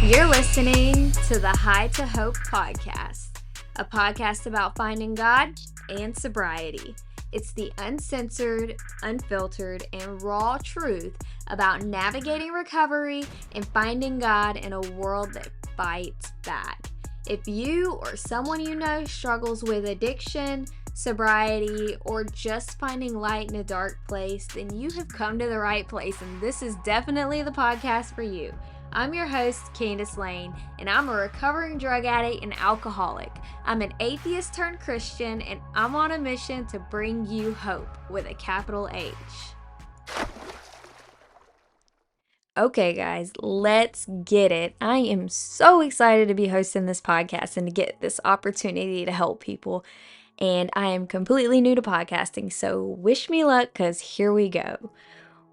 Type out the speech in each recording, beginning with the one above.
You're listening to the High to Hope podcast, a podcast about finding God and sobriety. It's the uncensored, unfiltered, and raw truth about navigating recovery and finding God in a world that fights back. If you or someone you know struggles with addiction, sobriety, or just finding light in a dark place, then you have come to the right place, and this is definitely the podcast for you. I'm your host, Candace Lane, and I'm a recovering drug addict and alcoholic. I'm an atheist turned Christian, and I'm on a mission to bring you hope with a capital H. Okay, guys, let's get it. I am so excited to be hosting this podcast and to get this opportunity to help people. And I am completely new to podcasting, so wish me luck, because here we go.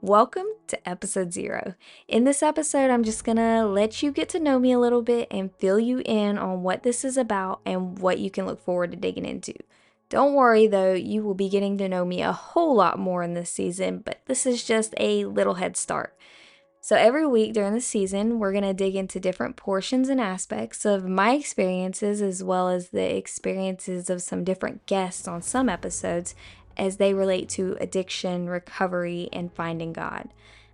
Welcome to episode 0. In this episode, I'm just gonna let you get to know me a little bit and fill you in on what this is about and what you can look forward to digging into. Don't worry though, you will be getting to know me a whole lot more in this season, but this is just a little head start. So every week during the season, we're going to dig into different portions and aspects of my experiences, as well as the experiences of some different guests on some episodes as they relate to addiction, recovery, and finding God.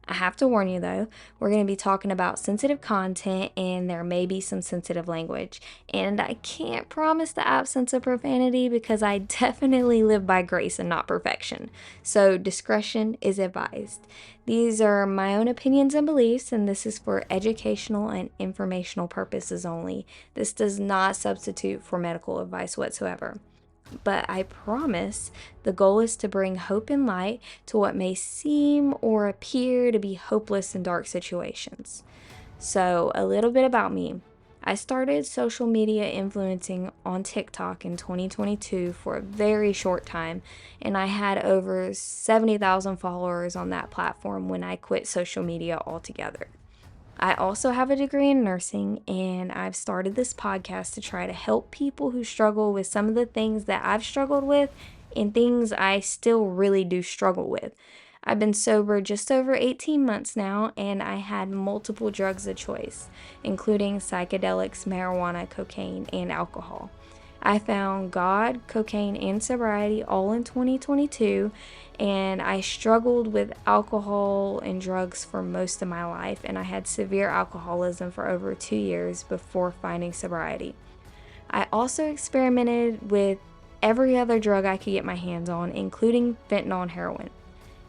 I have to warn you though, we're going to be talking about sensitive content and there may be some sensitive language. And I can't promise the absence of profanity because I definitely live by grace and not perfection. So discretion is advised. These are my own opinions and beliefs, and this is for educational and informational purposes only. This does not substitute for medical advice whatsoever. But I promise the goal is to bring hope and light to what may seem or appear to be hopeless and dark situations. So, a little bit about me. I started social media influencing on TikTok in 2022 for a very short time, and I had over 70,000 followers on that platform when I quit social media altogether. I also have a degree in nursing, and I've started this podcast to try to help people who struggle with some of the things that I've struggled with and things I still really do struggle with. I've been sober just over 18 months now, and I had multiple drugs of choice, including psychedelics, marijuana, cocaine, and alcohol. I found God, cocaine, and sobriety all in 2022, and I struggled with alcohol and drugs for most of my life, and I had severe alcoholism for over 2 years before finding sobriety. I also experimented with every other drug I could get my hands on, including fentanyl and heroin.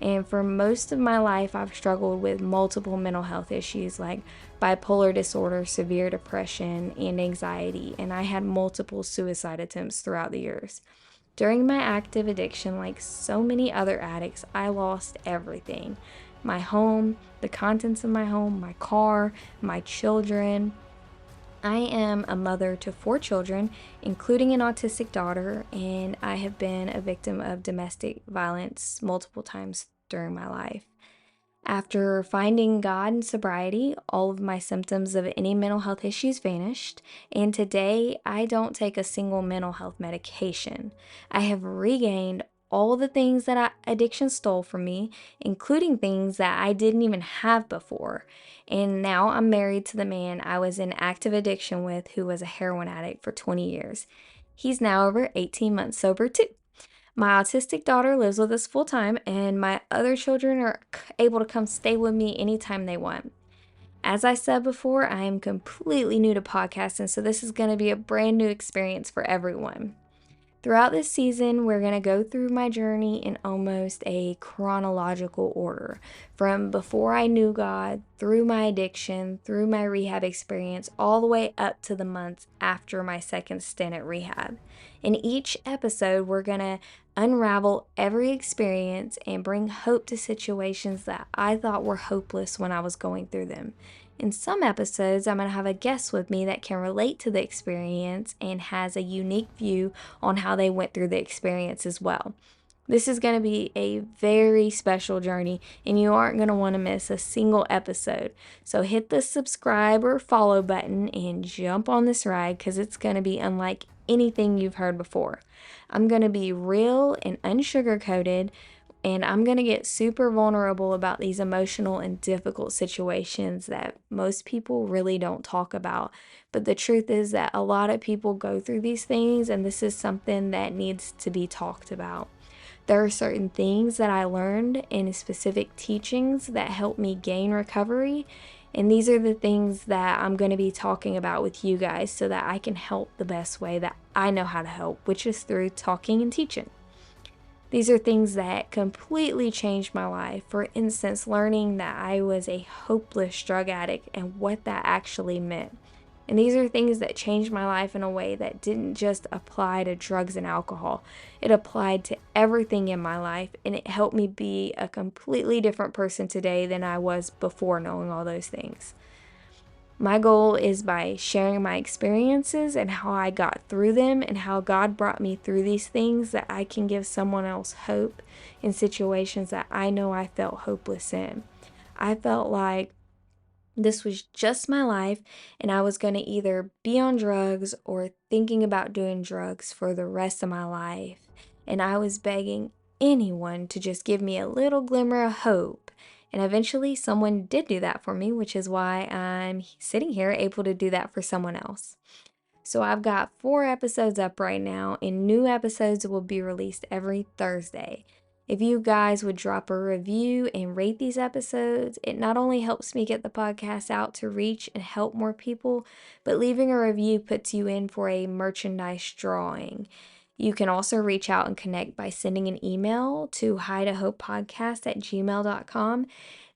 And for most of my life, I've struggled with multiple mental health issues like bipolar disorder, severe depression, and anxiety, and I had multiple suicide attempts throughout the years. During my active addiction, like so many other addicts, I lost everything. My home, the contents of my home, my car, my children. I am a mother to 4 children, including an autistic daughter, and I have been a victim of domestic violence multiple times during my life. After finding God and sobriety, all of my symptoms of any mental health issues vanished, and today I don't take a single mental health medication. I have regained all the things that addiction stole from me, including things that I didn't even have before. And now I'm married to the man I was in active addiction with, who was a heroin addict for 20 years. He's now over 18 months sober too. My autistic daughter lives with us full time, and my other children are able to come stay with me anytime they want. As I said before, I am completely new to podcasting, so this is going to be a brand new experience for everyone. Throughout this season, we're going to go through my journey in almost a chronological order, from before I knew God, through my addiction, through my rehab experience, all the way up to the months after my second stint at rehab. In each episode, we're going to unravel every experience and bring hope to situations that I thought were hopeless when I was going through them. In some episodes, I'm going to have a guest with me that can relate to the experience and has a unique view on how they went through the experience as well. This is going to be a very special journey, and you aren't going to want to miss a single episode. So hit the subscribe or follow button and jump on this ride, because it's going to be unlike anything you've heard before. I'm going to be real and unsugar-coated And I'm going to get super vulnerable about these emotional and difficult situations that most people really don't talk about. But the truth is that a lot of people go through these things, and this is something that needs to be talked about. There are certain things that I learned in specific teachings that help me gain recovery. And these are the things that I'm going to be talking about with you guys so that I can help the best way that I know how to help, which is through talking and teaching. These are things that completely changed my life. For instance, learning that I was a hopeless drug addict and what that actually meant. And these are things that changed my life in a way that didn't just apply to drugs and alcohol. It applied to everything in my life, and it helped me be a completely different person today than I was before knowing all those things. My goal is by sharing my experiences and how I got through them and how God brought me through these things that I can give someone else hope in situations that I know I felt hopeless in. I felt like this was just my life, and I was going to either be on drugs or thinking about doing drugs for the rest of my life. And I was begging anyone to just give me a little glimmer of hope. And eventually, someone did do that for me, which is why I'm sitting here able to do that for someone else. So I've got 4 episodes up right now, and new episodes will be released every Thursday. If you guys would drop a review and rate these episodes, it not only helps me get the podcast out to reach and help more people, but leaving a review puts you in for a merchandise drawing. You can also reach out and connect by sending an email to hidahopepodcast@gmail.com.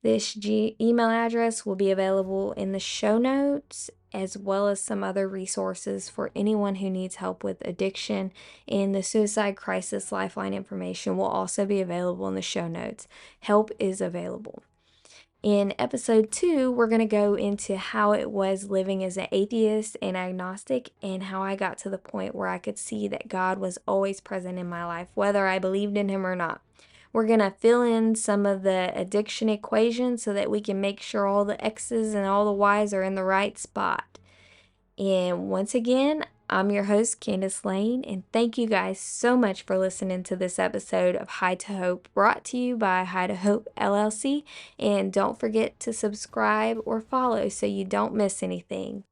This email address will be available in the show notes, as well as some other resources for anyone who needs help with addiction. And the suicide crisis lifeline information will also be available in the show notes. Help is available. In episode 2, we're going to go into how it was living as an atheist and agnostic, and how I got to the point where I could see that God was always present in my life, whether I believed in Him or not. We're going to fill in some of the addiction equations so that we can make sure all the X's and all the Y's are in the right spot. And once again, I'm your host, Candace Lane, and thank you guys so much for listening to this episode of High to Hope, brought to you by High to Hope LLC. And don't forget to subscribe or follow so you don't miss anything.